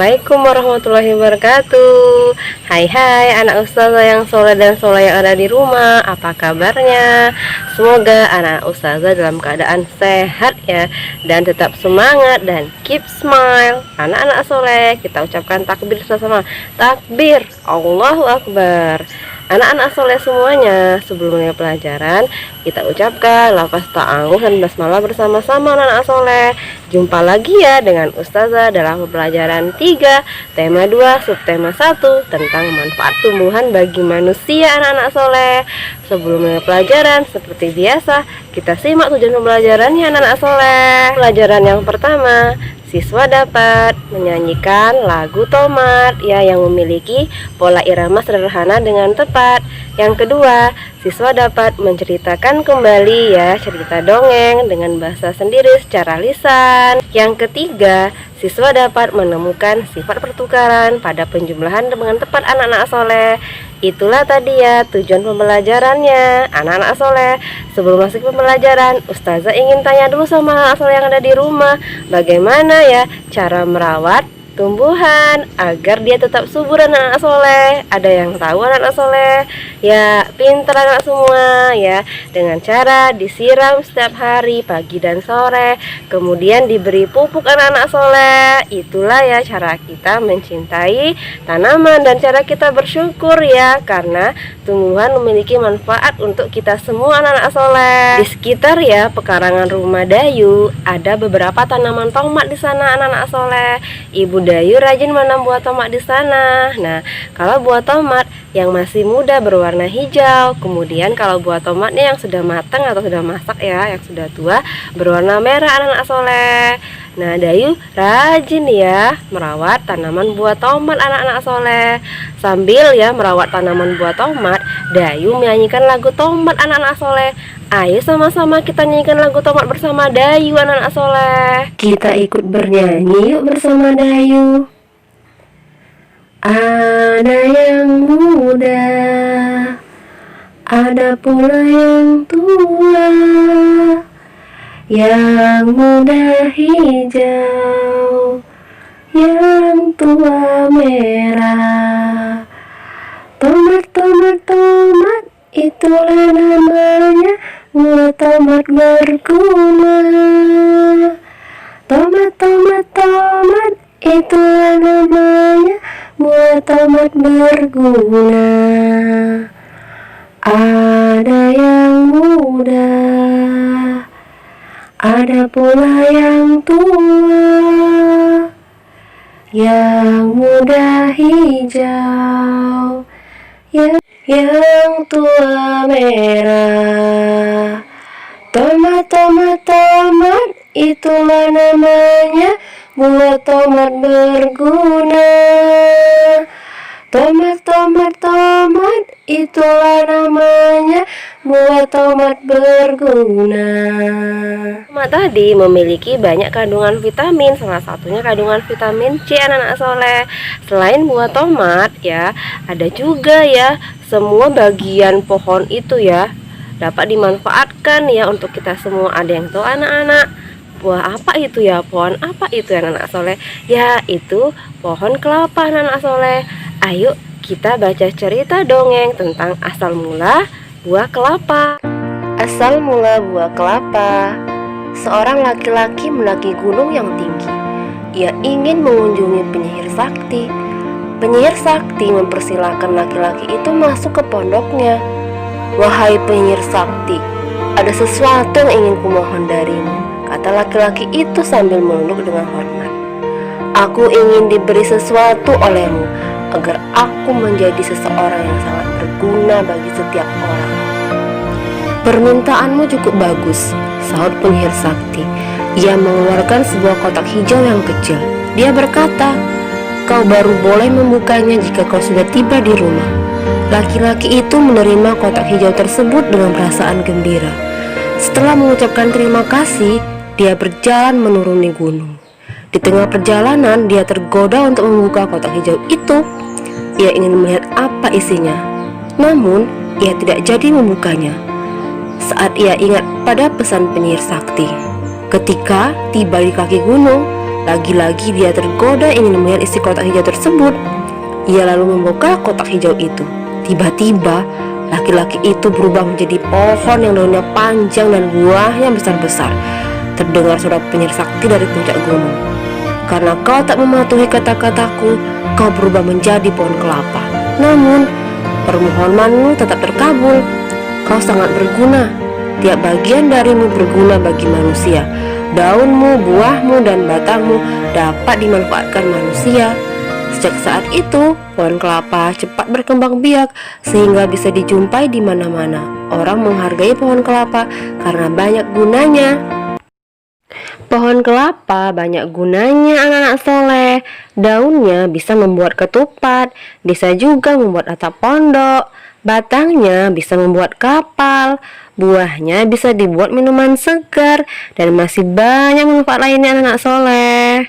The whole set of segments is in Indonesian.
Assalamualaikum warahmatullahi wabarakatuh. Hai anak ustazah yang soleh dan soleh yang ada di rumah. Apa kabarnya? Semoga anak ustazah dalam keadaan sehat ya, dan tetap semangat dan keep smile. Anak-anak soleh, kita ucapkan takbir bersama. Takbir, Allahu Akbar. Anak-anak soleh semuanya, sebelum mulai pelajaran kita ucapkan lafaz ta'awudz dan basmalah bersama-sama anak-anak soleh. Jumpa lagi ya dengan ustazah dalam pelajaran 3 tema 2 subtema 1 tentang manfaat tumbuhan bagi manusia anak-anak soleh. Sebelum mulai pelajaran, seperti biasa kita simak tujuan pembelajarannya anak-anak soleh. Pelajaran yang pertama, siswa dapat menyanyikan lagu tomat ya yang memiliki pola irama sederhana dengan tepat. Yang kedua, siswa dapat menceritakan kembali ya cerita dongeng dengan bahasa sendiri secara lisan. Yang ketiga, siswa dapat menemukan sifat pertukaran pada penjumlahan dengan tepat anak-anak soleh. Itulah tadi ya tujuan pembelajarannya anak-anak soleh. Sebelum masuk ke pembelajaran, ustazah ingin tanya dulu sama anak soleh yang ada di rumah, bagaimana ya cara merawat tumbuhan agar dia tetap subur anak-anak soleh. Ada yang tahu anak-anak soleh? Ya, pintar anak semua ya. Dengan cara disiram setiap hari pagi dan sore, kemudian diberi pupuk anak-anak soleh. Itulah ya cara kita mencintai tanaman dan cara kita bersyukur ya, karena tumbuhan memiliki manfaat untuk kita semua anak-anak soleh. Di sekitar ya pekarangan rumah Dayu ada beberapa tanaman tomat di sana anak-anak soleh. Ibu Dayu rajin menanam buah tomat di sana. Nah, kalau buah tomat yang masih muda berwarna hijau, kemudian kalau buah tomatnya yang sudah matang atau sudah masak ya, yang sudah tua berwarna merah anak-anak soleh. Nah, Dayu rajin ya merawat tanaman buah tomat anak-anak soleh. Sambil ya merawat tanaman buah tomat, Dayu menyanyikan lagu tomat anak-anak soleh. Ayo sama-sama kita nyanyikan lagu tomat bersama Dayu anak-anak soleh. Kita ikut bernyanyi yuk bersama Dayu. Ada yang muda, ada pula yang tua. Yang muda hijau, yang tua merah. Tomat, tomat, tomat, itulah namanya, buah tomat berguna. Tomat, tomat, tomat, itulah namanya, buah tomat berguna. Ada yang muda, ada pula yang tua. Yang muda hijau, yang tua merah. Tomat, tomat, tomat, itulah namanya, buah tomat berguna. Tomat, tomat, tomat, itulah namanya, buah tomat berguna. Tomat tadi memiliki banyak kandungan vitamin, salah satunya kandungan vitamin C anak-anak soleh. Selain buah tomat ya, ada juga ya semua bagian pohon itu ya dapat dimanfaatkan ya untuk kita semua. Ada yang tahu anak-anak buah apa itu ya, pohon apa itu ya anak-anak soleh? Ya, itu pohon kelapa anak-anak soleh. Ayo kita baca cerita dongeng tentang asal mula buah kelapa. Asal mula buah kelapa. Seorang laki-laki mendaki gunung yang tinggi. Ia ingin mengunjungi penyihir sakti. Penyihir sakti mempersilahkan laki-laki itu masuk ke pondoknya. Wahai penyihir sakti, ada sesuatu yang ingin kumohon darimu, kata laki-laki itu sambil menunduk dengan hormat. Aku ingin diberi sesuatu olehmu agar aku menjadi seseorang yang sangat berguna bagi setiap orang. Permintaanmu cukup bagus, sahut penyihir sakti. Ia mengeluarkan sebuah kotak hijau yang kecil. Dia berkata, kau baru boleh membukanya jika kau sudah tiba di rumah. Laki-laki itu menerima kotak hijau tersebut dengan perasaan gembira. Setelah mengucapkan terima kasih, dia berjalan menuruni gunung. Di tengah perjalanan, dia tergoda untuk membuka kotak hijau itu. Ia ingin melihat apa isinya, namun ia tidak jadi membukanya. Saat ia ingat pada pesan penyihir sakti, ketika tiba di kaki gunung, Lagi-lagi dia tergoda ingin melihat isi kotak hijau tersebut. Ia lalu membuka kotak hijau itu. Tiba-tiba laki-laki itu berubah menjadi pohon yang daunnya panjang dan buahnya besar-besar. Terdengar suara penyihir sakti dari puncak gunung. Karena kau tak mematuhi kata-kataku, kau berubah menjadi pohon kelapa. Namun permohonanmu tetap terkabul. Kau sangat berguna. Tiap bagian darimu berguna bagi manusia. Daunmu, buahmu, dan batangmu dapat dimanfaatkan manusia. Sejak saat itu, pohon kelapa cepat berkembang biak sehingga bisa dijumpai di mana-mana. Orang menghargai pohon kelapa karena banyak gunanya. Pohon kelapa banyak gunanya anak-anak soleh. Daunnya bisa membuat ketupat, bisa juga membuat atap pondok. Batangnya bisa membuat kapal, buahnya bisa dibuat minuman segar, dan masih banyak manfaat lainnya anak-anak soleh.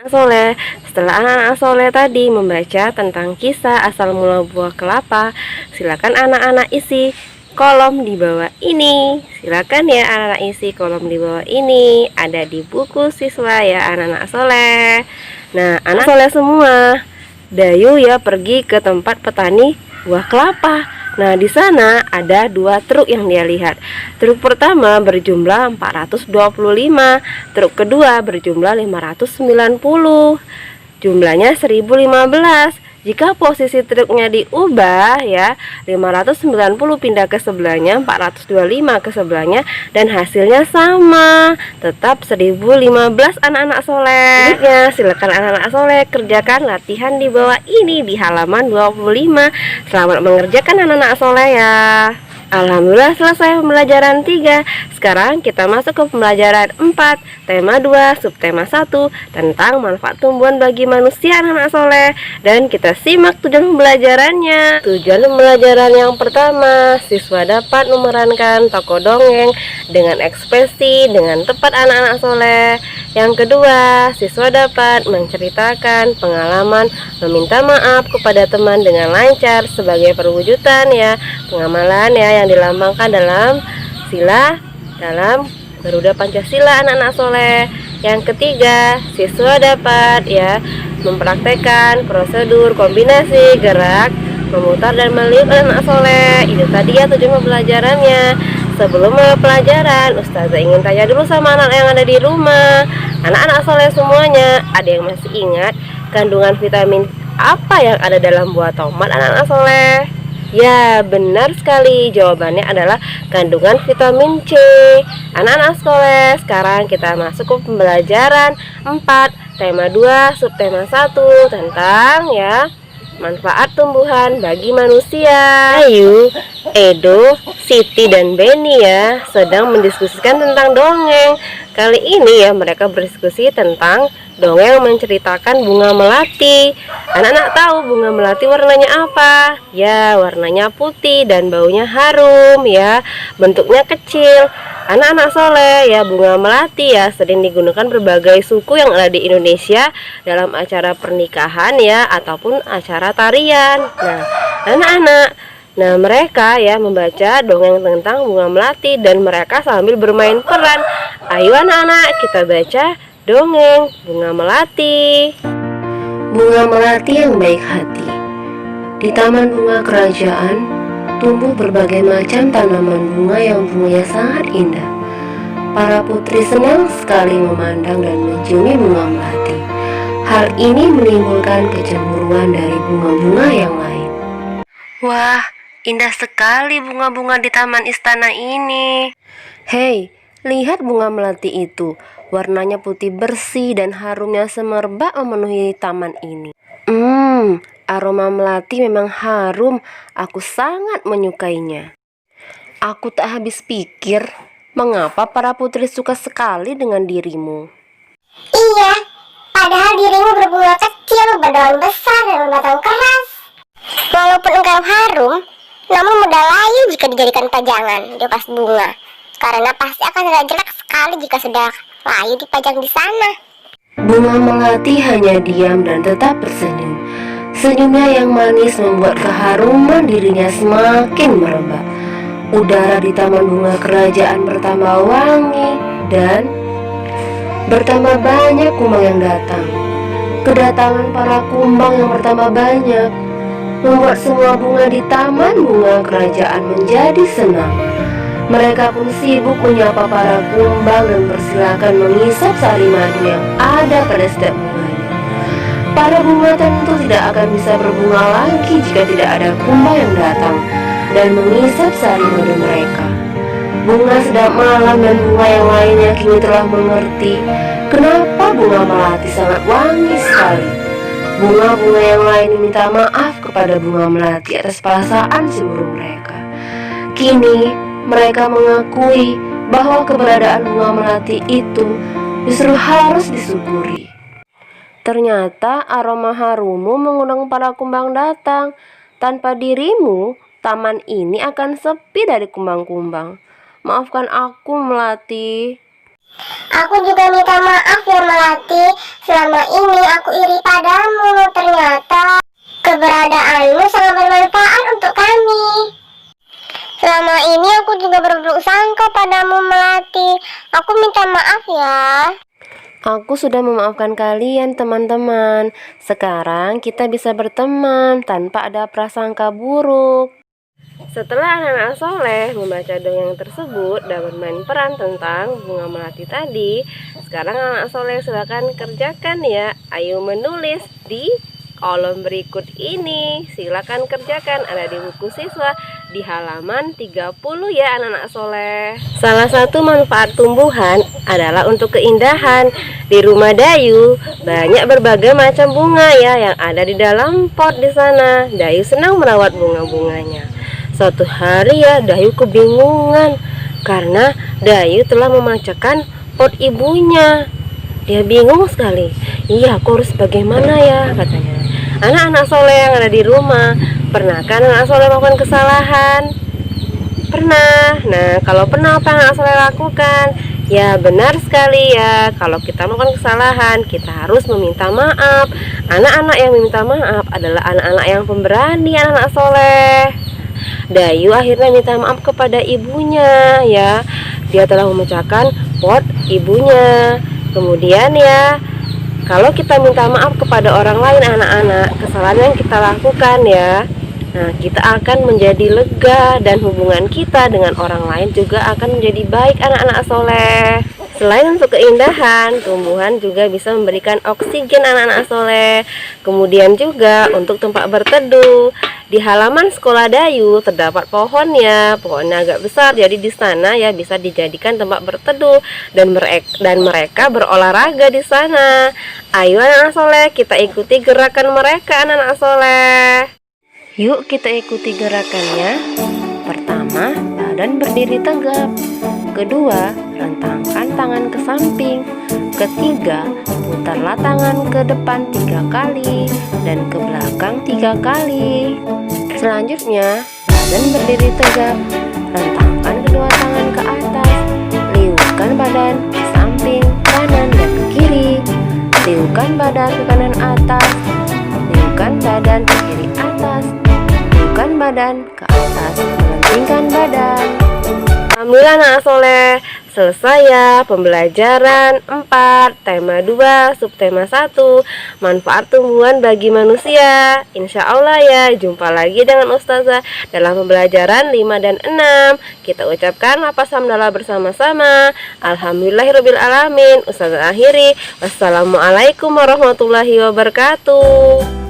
Soleh, setelah anak-anak soleh tadi membaca tentang kisah asal mula buah kelapa, silakan anak-anak isi kolom di bawah ini. Silakan ya anak-anak isi kolom di bawah ini, ada di buku siswa ya anak-anak soleh. Nah, anak soleh semua, Dayu ya pergi ke tempat petani buah kelapa. Nah, di sana ada 2 truk yang dia lihat. Truk pertama berjumlah 425, truk kedua berjumlah 590. Jumlahnya 1015. Jika posisi truknya diubah ya, 590 pindah ke sebelahnya, 425 ke sebelahnya, dan hasilnya sama, tetap 1015 anak-anak soleh. Selanjutnya, silakan anak-anak soleh kerjakan latihan di bawah ini di halaman 25. Selamat mengerjakan anak-anak soleh ya. Alhamdulillah selesai pembelajaran 3. Sekarang kita masuk ke pembelajaran 4, tema 2, subtema 1 tentang manfaat tumbuhan bagi manusia anak-anak soleh. Dan kita simak tujuan pembelajarannya. Tujuan pembelajaran yang pertama, siswa dapat memerankan tokoh dongeng dengan ekspresi dengan tepat anak-anak soleh. Yang kedua, siswa dapat menceritakan pengalaman meminta maaf kepada teman dengan lancar sebagai perwujudan ya pengamalan ya yang dilambangkan dalam sila dalam Garuda Pancasila anak-anak soleh. Yang ketiga, siswa dapat ya mempraktekkan prosedur kombinasi gerak memutar dan meliuk anak-anak soleh. Itu tadi ya tujuan pembelajarannya. Sebelum pelajaran, Ustazah ingin tanya dulu sama anak yang ada di rumah. Anak-anak soleh semuanya, ada yang masih ingat kandungan vitamin apa yang ada dalam buah tomat anak-anak soleh? Ya, benar sekali. Jawabannya adalah kandungan vitamin C. Anak-anak soleh, sekarang kita masuk ke pembelajaran 4, tema 2, subtema 1 tentang ya manfaat tumbuhan bagi manusia. Ayu, Edo, Siti, dan Beni ya sedang mendiskusikan tentang dongeng. Kali ini ya mereka berdiskusi tentang dongeng menceritakan bunga melati. Anak-anak tahu bunga melati warnanya apa? Ya, warnanya putih dan baunya harum ya. Bentuknya kecil. Anak-anak soleh ya, bunga melati ya sering digunakan berbagai suku yang ada di Indonesia dalam acara pernikahan ya ataupun acara tarian. Nah, anak-anak, nah mereka ya membaca dongeng tentang bunga melati dan mereka sambil bermain peran. Ayo anak-anak, kita baca dongeng bunga melati. Bunga melati yang baik hati. Di taman bunga kerajaan tumbuh berbagai macam tanaman bunga yang bunganya sangat indah. Para putri senang sekali memandang dan menciumi bunga melati. Hal ini menimbulkan kecemburuan dari bunga-bunga yang lain. Wah, indah sekali bunga-bunga di taman istana ini. Hei, lihat bunga melati itu. Warnanya putih bersih dan harumnya semerbak memenuhi taman ini. Aroma melati memang harum. Aku sangat menyukainya. Aku tak habis pikir, mengapa para putri suka sekali dengan dirimu. Iya, padahal dirimu berbunga kecil, berdaun besar, dan berbatang keras. Walaupun engkau harum, namun mudah layu jika dijadikan pajangan di pas bunga. Karena pasti akan terlihat jelek sekali jika sudah layu dipajang di sana. Bunga melati hanya diam dan tetap tersenyum. Senyumnya yang manis membuat keharuman dirinya semakin merebak. Udara di taman bunga kerajaan bertambah wangi dan Bertambah banyak kumbang yang datang. Kedatangan para kumbang yang bertambah banyak membuat semua bunga di taman bunga kerajaan menjadi senang. Mereka pun sibuk menyapa para kumbang dan persilakan mengisap sari madu yang ada pada setiap bunganya. Para bunga tentu tidak akan bisa berbunga lagi jika tidak ada kumbang yang datang dan mengisap sari madu mereka. Bunga sedap malam dan bunga yang lainnya kini telah mengerti kenapa bunga melati sangat wangi sekali. Bunga-bunga yang lain meminta maaf kepada bunga melati atas perasaan cemburu mereka. Kini mereka mengakui bahwa keberadaan bunga melati itu justru harus disyukuri. Ternyata aroma harumu mengundang para kumbang datang. Tanpa dirimu, taman ini akan sepi dari kumbang-kumbang. Maafkan aku, Melati. Aku juga minta maaf ya Melati. Selama ini aku iri padamu. Ternyata keberadaanmu sangat bermanfaat untuk kami. Selama ini aku juga berburuk sangka padamu Melati. Aku minta maaf ya. Aku sudah memaafkan kalian, teman-teman. Sekarang kita bisa berteman tanpa ada prasangka buruk. Setelah anak-anak soleh membaca dongeng tersebut dan bermain peran tentang bunga melati tadi, sekarang anak soleh silakan kerjakan ya. Ayo menulis di kolom berikut ini. Silakan kerjakan, ada di buku siswa di halaman 30 ya anak-anak soleh. Salah satu manfaat tumbuhan adalah untuk keindahan. Di rumah Dayu banyak berbagai macam bunga ya yang ada di dalam pot di sana. Dayu senang merawat bunga-bunganya. Suatu hari ya Dayu kebingungan karena Dayu telah memecahkan pot ibunya. Dia bingung sekali. Iya, aku harus bagaimana ya, katanya. Anak-anak soleh yang ada di rumah, pernahkah anak soleh melakukan kesalahan? Pernah. Nah, kalau pernah apa yang anak soleh lakukan? Ya, benar sekali ya. Kalau kita melakukan kesalahan, kita harus meminta maaf. Anak-anak yang meminta maaf adalah anak-anak yang pemberani, anak-anak soleh. Dayu akhirnya minta maaf kepada ibunya ya. Dia telah memecahkan pot ibunya. Kemudian ya, kalau kita minta maaf kepada orang lain anak-anak, kesalahan yang kita lakukan ya, nah kita akan menjadi lega dan hubungan kita dengan orang lain juga akan menjadi baik anak-anak soleh. Selain untuk keindahan, tumbuhan juga bisa memberikan oksigen anak-anak soleh. Kemudian juga untuk tempat berteduh. Di halaman sekolah Dayu terdapat pohon ya, pohonnya agak besar, jadi di sana ya bisa dijadikan tempat berteduh dan mereka berolahraga di sana. Ayo anak-anak soleh, kita ikuti gerakan mereka anak-anak soleh. Yuk kita ikuti gerakannya. Pertama, badan berdiri tegap. Kedua, rentangkan tangan ke samping. Ketiga, putarlah tangan ke depan 3 kali dan ke belakang 3 kali. Selanjutnya, badan berdiri tegap. Rentangkan kedua tangan ke atas. Liukan badan ke samping kanan dan ke kiri. Liukan badan ke kanan atas. Liukan badan ke kiri atas. Liukan badan ke atas. Melentingkan badan. Alhamdulillah anak soleh, selesai ya pembelajaran 4, tema 2, subtema 1, manfaat tumbuhan bagi manusia. Insya Allah ya, jumpa lagi dengan Ustazah dalam pembelajaran 5 dan 6. Kita ucapkan lafaz hamdalah bersama-sama. Alhamdulillahirrabbilalamin. Ustazah akhiri. Wassalamualaikum warahmatullahi wabarakatuh.